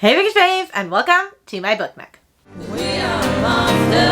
Hey Bookish Babes, and welcome to my book nook. We are monsters.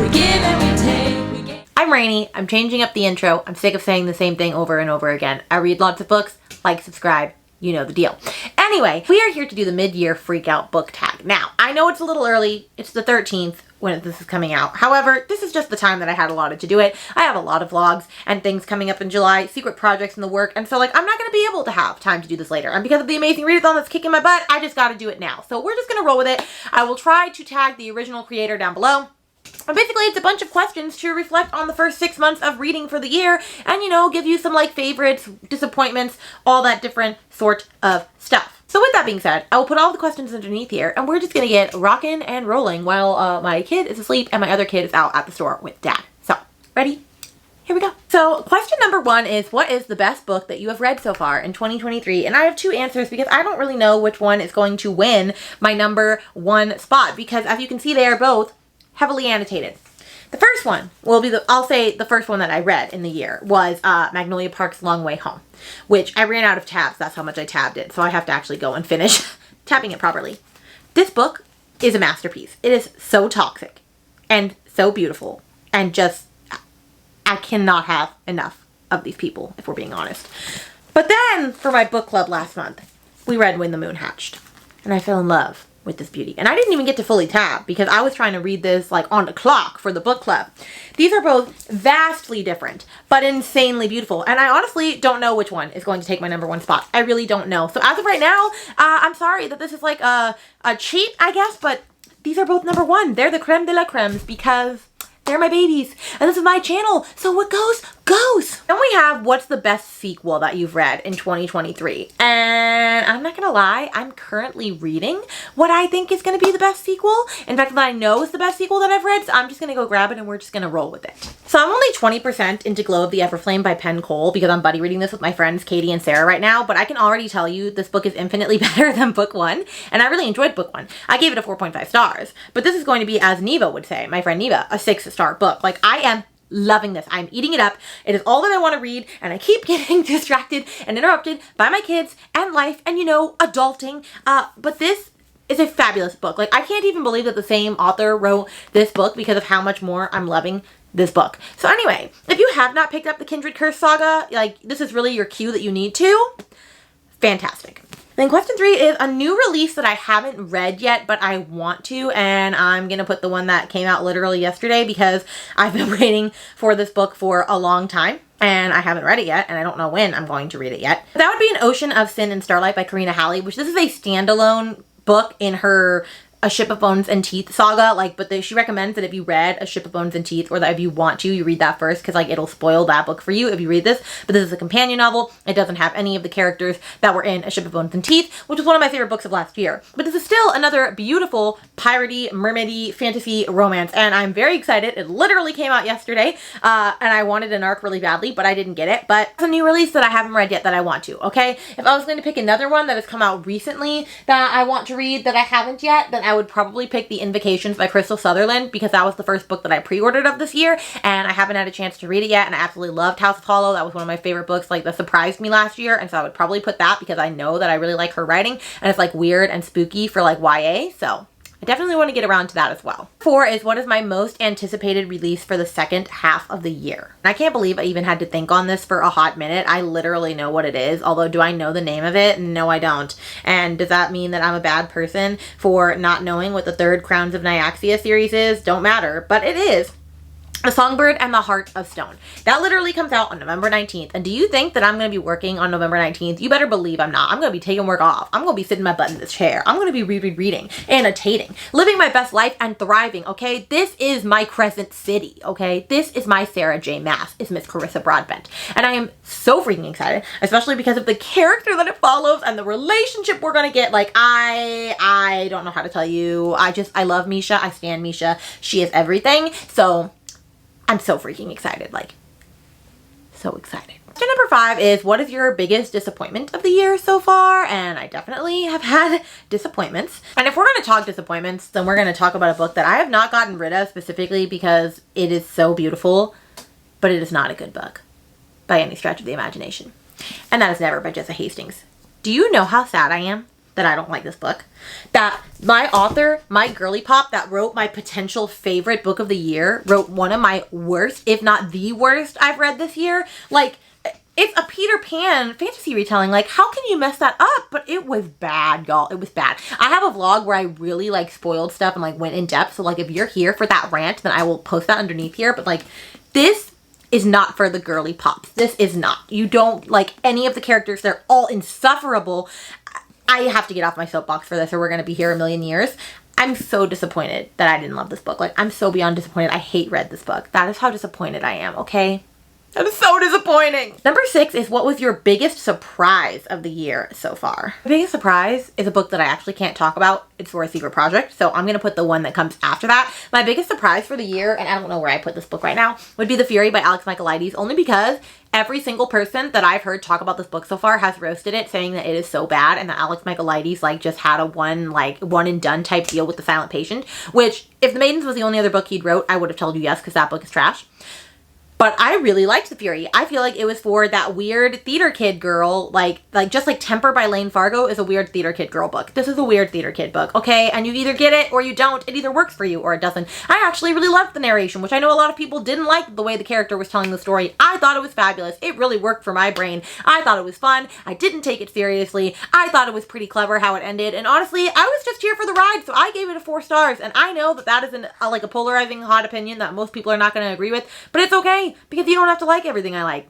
We give and we take. I'm Rainy. I'm changing up the intro. I'm sick of saying the same thing over and over again. I read lots of books. Like, subscribe. You know the deal. Anyway, we are here to do the mid-year freak out book tag. Now, I know it's a little early. It's the 13th when this is coming out. However, this is just the time that I had allotted to do it. I have a lot of vlogs and things coming up in July, secret projects in the work, and so I'm not going to be able to have time to do this later. And because of the amazing readathon that's kicking my butt, I just got to do it now. So we're just going to roll with it. I will try to tag the original creator down below. And basically, it's a bunch of questions to reflect on the first 6 months of reading for the year and, give you some favorites, disappointments, all that different sort of stuff. So with that being said, I will put all the questions underneath here and we're just going to get rocking and rolling while my kid is asleep and my other kid is out at the store with dad. So, ready? Here we go. So question number 1 is, what is the best book that you have read so far in 2023? And I have 2 answers because I don't really know which one is going to win my number 1 spot because as you can see, they are both heavily annotated. The first one will be I'll say the first one that I read in the year was Magnolia Park's Long Way Home, which I ran out of tabs. That's how much I tabbed it. So I have to actually go and finish tabbing it properly. This book is a masterpiece. It is so toxic and so beautiful and just, I cannot have enough of these people, if we're being honest. But then for my book club last month, we read When the Moon Hatched and I fell in love with this beauty. And I didn't even get to fully tab because I was trying to read this on the clock for the book club. These are both vastly different, but insanely beautiful. And I honestly don't know which one is going to take my number 1 spot. I really don't know. So as of right now, I'm sorry that this is a cheat, I guess, but these are both number 1. They're the creme de la cremes because they're my babies. And this is my channel. So what goes, goes. Then we have what's the best sequel that you've read in 2023. And I'm not gonna lie, I'm currently reading what I think is gonna be the best sequel. In fact, that I know is the best sequel that I've read. So I'm just gonna go grab it and we're just gonna roll with it. So I'm only 20% into Glow of the Everflame by Penn Cole because I'm buddy reading this with my friends Katie and Sarah right now. But I can already tell you this book is infinitely better than book 1. And I really enjoyed book 1. I gave it a 4.5 stars. But this is going to be, as Neva would say, my friend Neva, a 6-star book. I am loving this. I'm eating it up. It is all that I want to read and I keep getting distracted and interrupted by my kids and life and adulting. But this is a fabulous book. I can't even believe that the same author wrote this book because of how much more I'm loving this book. So anyway, if you have not picked up the Kindred Curse saga, this is really your cue that you need to. Fantastic. Then question 3 is a new release that I haven't read yet, but I want to, and I'm going to put the one that came out literally yesterday because I've been waiting for this book for a long time, and I haven't read it yet, and I don't know when I'm going to read it yet. That would be An Ocean of Sin and Starlight by Karina Halley, which this is a standalone book in her A Ship of Bones and Teeth saga, but she recommends that if you read A Ship of Bones and Teeth, or that if you want to, you read that first, because it'll spoil that book for you if you read this. But this is a companion novel. It doesn't have any of the characters that were in A Ship of Bones and Teeth, which is one of my favorite books of last year. But this is still another beautiful piratey, mermaidy, fantasy romance, and I'm very excited. It literally came out yesterday, and I wanted an arc really badly, but I didn't get it. But it's a new release that I haven't read yet that I want to, okay? If I was going to pick another one that has come out recently that I want to read that I haven't yet, then I would probably pick The Invocations by Crystal Sutherland because that was the first book that I pre-ordered of this year and I haven't had a chance to read it yet, and I absolutely loved House of Hollow. That was one of my favorite books that surprised me last year, and so I would probably put that because I know that I really like her writing and it's weird and spooky for YA, so I definitely want to get around to that as well. 4 is what is my most anticipated release for the second half of the year. And I can't believe I even had to think on this for a hot minute. I literally know what it is, although do I know the name of it? No, I don't. And does that mean that I'm a bad person for not knowing what the 3rd Crowns of Nyaxia series is? Don't matter, but it is The Songbird and the Heart of Stone. That literally comes out on November 19th. And do you think that I'm going to be working on November 19th? You better believe I'm not. I'm going to be taking work off. I'm going to be sitting my butt in this chair. I'm going to be reading, annotating, living my best life and thriving, okay? This is my Crescent City, okay? This is my Sarah J. Maas, is Miss Carissa Broadbent. And I am so freaking excited, especially because of the character that it follows and the relationship we're going to get. I don't know how to tell you. I love Misha. I stan Misha. She is everything. So I'm so freaking excited, so excited. Question number 5 is, what is your biggest disappointment of the year so far? And I definitely have had disappointments. And if we're going to talk disappointments, then we're going to talk about a book that I have not gotten rid of specifically because it is so beautiful, but it is not a good book by any stretch of the imagination. And that is Never by Jessa Hastings. Do you know how sad I am that I don't like this book. That my author, my girly pop that wrote my potential favorite book of the year, wrote one of my worst, if not the worst I've read this year. Like, it's a Peter Pan fantasy retelling. Like, how can you mess that up? But it was bad, y'all. It was bad. I have a vlog where I really, like, spoiled stuff and, like, went in depth. So, like, if you're here for that rant, then I will post that underneath here. But, like, this is not for the girly pops. This is not. You don't like any of the characters. They're all insufferable. I have to get off my soapbox for this or we're going to be here a million years. I'm so disappointed that I didn't love this book. Like, I'm so beyond disappointed. I hate read this book. That is how disappointed I am, okay? That is so disappointing. Number 6 is what was your biggest surprise of the year so far? The biggest surprise is a book that I actually can't talk about. It's for a secret project, so I'm going to put the one that comes after that. My biggest surprise for the year, and I don't know where I put this book right now, would be The Fury by Alex Michaelides, only because every single person that I've heard talk about this book so far has roasted it, saying that it is so bad and that Alex Michaelides like just had a one and done type deal with The Silent Patient, which if The Maidens was the only other book he'd wrote, I would have told you yes, because that book is trash. But I really liked The Fury. I feel like it was for that weird theater kid girl, like just like Temper by Lane Fargo is a weird theater kid girl book. This is a weird theater kid book, okay? And you either get it or you don't. It either works for you or it doesn't. I actually really loved the narration, which I know a lot of people didn't like the way the character was telling the story. I thought it was fabulous. It really worked for my brain. I thought it was fun. I didn't take it seriously. I thought it was pretty clever how it ended. And honestly, I was just here for the ride, so I gave it a 4 stars. And I know that that is like a polarizing hot opinion that most people are not going to agree with, but it's okay because you don't have to like everything I like.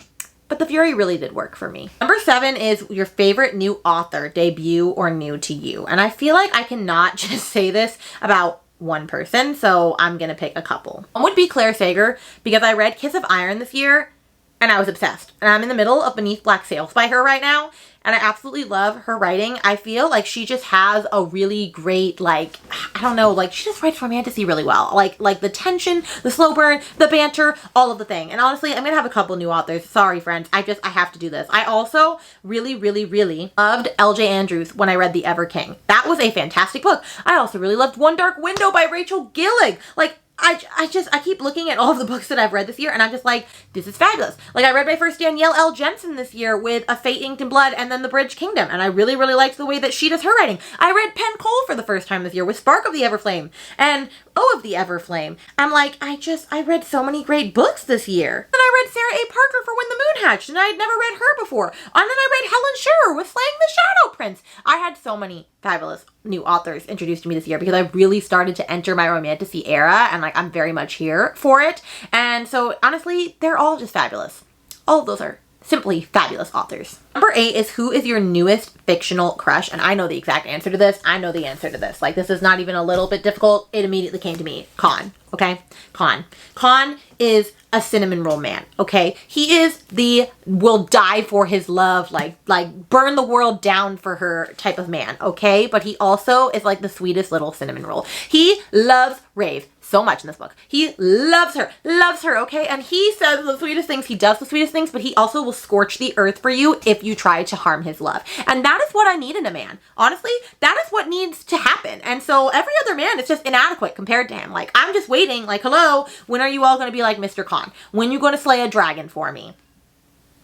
But The Fury really did work for me. Number 7 is your favorite new author, debut or new to you. And I feel like I cannot just say this about one person, so I'm gonna pick a couple. One would be Claire Sager, because I read Kiss of Iron this year and I was obsessed. And I'm in the middle of Beneath Black Sails by her right now, and I absolutely love her writing. I feel like she just has a really great, like, I don't know, like, she just writes romantasy really well. Like the tension, the slow burn, the banter, all of the thing. And honestly, I'm gonna have a couple new authors. Sorry, friends. I have to do this. I also really, really, really loved L.J. Andrews when I read The Ever King. That was a fantastic book. I also really loved One Dark Window by Rachel Gillig. Like, I keep looking at all of the books that I've read this year and I'm just like, this is fabulous. Like, I read my first Danielle L. Jensen this year with A Fate Inked in Blood and then The Bridge Kingdom, and I really, really liked the way that she does her writing. I read Penn Cole for the first time this year with Spark of the Everflame and O of the Everflame. I'm like, I read so many great books this year. Then I read Sarah A. Parker for When the Moon Hatched, and I had never read her before. And then I read Helen Shearer with Slaying the Shadow Prince. I had so many fabulous new authors introduced to me this year because I really started to enter my romantasy era, and like, I'm very much here for it. And so honestly, they're all just fabulous. All of those are simply fabulous authors. Number 8 is who is your newest fictional crush? And I know the exact answer to this. I know the answer to this. Like, this is not even a little bit difficult. It immediately came to me. Con. Okay? Con. Con is a cinnamon roll man. Okay? He is the will die for his love, like burn the world down for her type of man. Okay? But he also is like the sweetest little cinnamon roll. He loves Rave so much in this book. He loves her, okay? And he says the sweetest things, he does the sweetest things, but he also will scorch the earth for you if you try to harm his love. And that is what I need in a man. Honestly, that is what needs to happen. And so every other man is just inadequate compared to him. Like, I'm just waiting, like, hello, when are you all going to be like Mr. Khan? When you going to slay a dragon for me?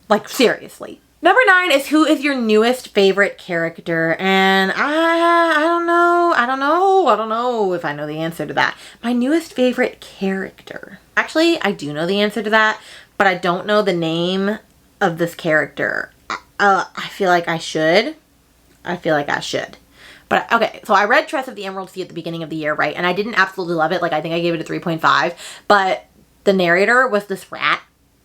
Like, seriously. Number 9 is who is your newest favorite character? And I don't know if I know the answer to that. My newest favorite character. Actually, I do know the answer to that, but I don't know the name of this character. I feel like I should. But okay, so I read Tress of the Emerald Sea at the beginning of the year, right? And I didn't absolutely love it. Like, I think I gave it a 3.5, but the narrator was this rat.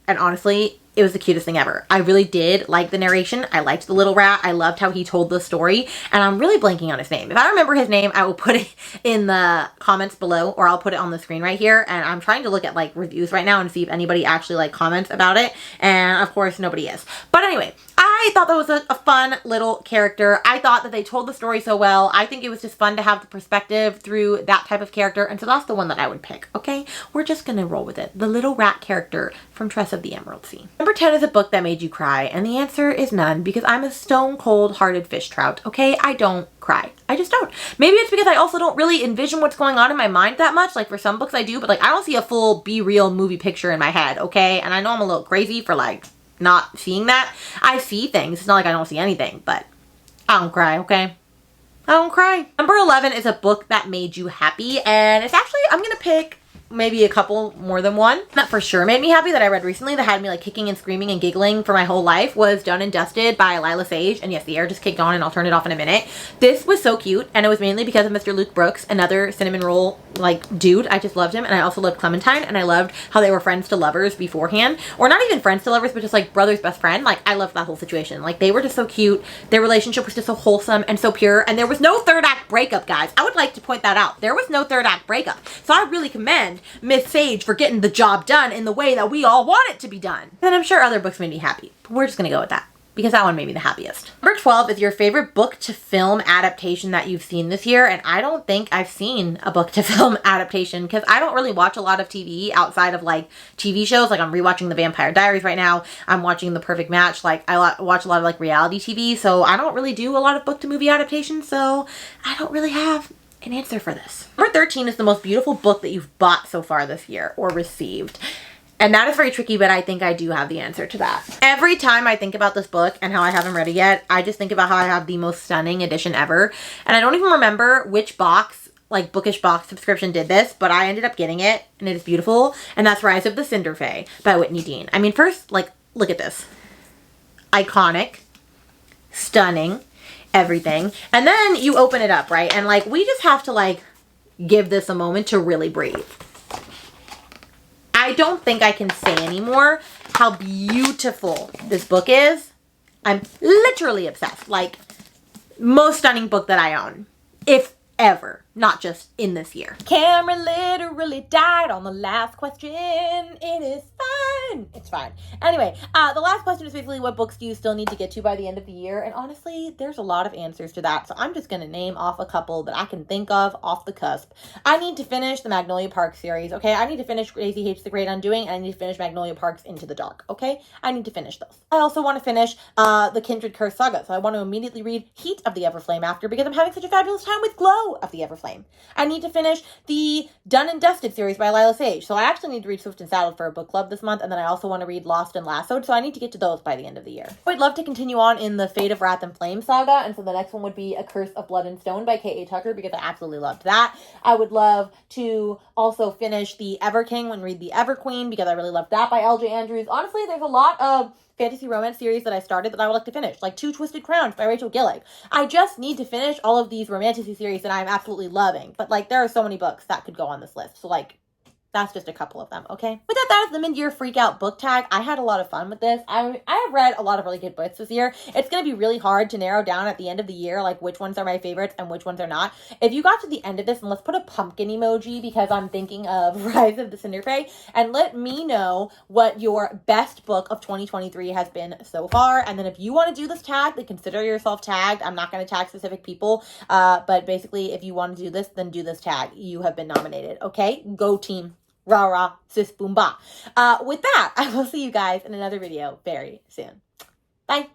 And honestly, it was the cutest thing ever. I really did like the narration. I liked the little rat. I loved how he told the story. And I'm really blanking on his name. If I remember his name, I will put it in the comments below, or I'll put it on the screen right here. And I'm trying to look at like reviews right now and see if anybody actually like comments about it. And of course, nobody is. But anyway, I thought that was a fun little character. I thought that they told the story so well. I think it was just fun to have the perspective through that type of character. And so that's the one that I would pick, okay? We're just going to roll with it. The little rat character from Tress of the Emerald Sea. Number 10 is a book that made you cry. And the answer is none, because I'm a stone cold hearted fish trout, okay? I don't cry. I just don't. Maybe it's because I also don't really envision what's going on in my mind that much. Like, for some books I do, but like, I don't see a full Be Real movie picture in my head, okay? And I know I'm a little crazy for like not seeing that. I see things. It's not like I don't see anything, but I don't cry, okay? I don't cry. Number 11 is a book that made you happy, and it's actually, I'm gonna pick maybe a couple more than one. That for sure made me happy that I read recently that had me like kicking and screaming and giggling for my whole life was Done and Dusted by Lila Sage. And yes, the air just kicked on and I'll turn it off in a minute. This was so cute, and it was mainly because of Mr. Luke Brooks, another cinnamon roll like dude. I just loved him, and I also loved Clementine, and I loved how they were friends to lovers beforehand, or not even friends to lovers, but just like brother's best friend. Like I loved that whole situation. Like they were just so cute. Their relationship was just so wholesome and so pure, and there was no third act breakup, guys. I would like to point that out. There was no third act breakup. So I really commend Miss Sage for getting the job done in the way that we all want it to be done. And I'm sure other books made me happy, but we're just gonna go with that because that one made me the happiest. Number 12 is your favorite book to film adaptation that you've seen this year. And I don't think I've seen a book to film adaptation because I don't really watch a lot of TV outside of like TV shows. Like I'm rewatching The Vampire Diaries right now. I'm watching The Perfect Match. Like I watch a lot of like reality TV. So I don't really do a lot of book to movie adaptations. So I don't really have an answer for this. Number 13 is the most beautiful book that you've bought so far this year or received. And that is very tricky, but I think I do have the answer to that. Every time I think about this book and how I haven't read it yet, I just think about how I have the most stunning edition ever. And I don't even remember which box, like Bookish Box subscription did this, but I ended up getting it and it is beautiful. And that's Rise of the Cinder Fae by Whitney Dean. I mean, first, like, look at this. Iconic, stunning, everything. And then you open it up, right? And like, we just have to like give this a moment to really breathe. I don't think I can say anymore how beautiful this book is. I'm literally obsessed. Like, most stunning book that I own, if ever, not just in this year. Cameron literally died on the last question. It is fine. It's fine. Anyway, the last question is basically what books do you still need to get to by the end of the year? And honestly, there's a lot of answers to that. So I'm just going to name off a couple that I can think of off the cusp. I need to finish the Magnolia Park series, okay? I need to finish Crazy Hates the Great Undoing, and I need to finish Magnolia Park's Into the Dark, okay? I need to finish those. I also want to finish the Kindred Curse saga. So I want to immediately read Heat of the Everflame after because I'm having such a fabulous time with Glow of the Everflame. I need to finish the Done and Dusted series by Lila Sage. So I actually need to read Swift and Saddled for a book club this month. And then I also want to read Lost and Lassoed. So I need to get to those by the end of the year. I'd love to continue on in the Fate of Wrath and Flame saga. And so the next one would be A Curse of Blood and Stone by K.A. Tucker because I absolutely loved that. I would love to also finish the Ever King and read the Ever Queen because I really loved that by L.J. Andrews. Honestly, there's a lot of fantasy romance series that I started that I would like to finish, like Two Twisted Crowns by Rachel Gillig. I just need to finish all of these romantasy series that I'm absolutely loving. But like, there are so many books that could go on this list. So like, that's just a couple of them, okay? With that, that is the mid-year freak out book tag. I had a lot of fun with this. I have read a lot of really good books this year. It's going to be really hard to narrow down at the end of the year, like which ones are my favorites and which ones are not. If you got to the end of this, and let's put a pumpkin emoji because I'm thinking of Rise of the Cinder Fae, and let me know what your best book of 2023 has been so far. And then if you want to do this tag, then consider yourself tagged. I'm not going to tag specific people, but basically, if you want to do this, then do this tag. You have been nominated, okay? Go team. Rah rah, sis boom ba. With that, I will see you guys in another video very soon. Bye.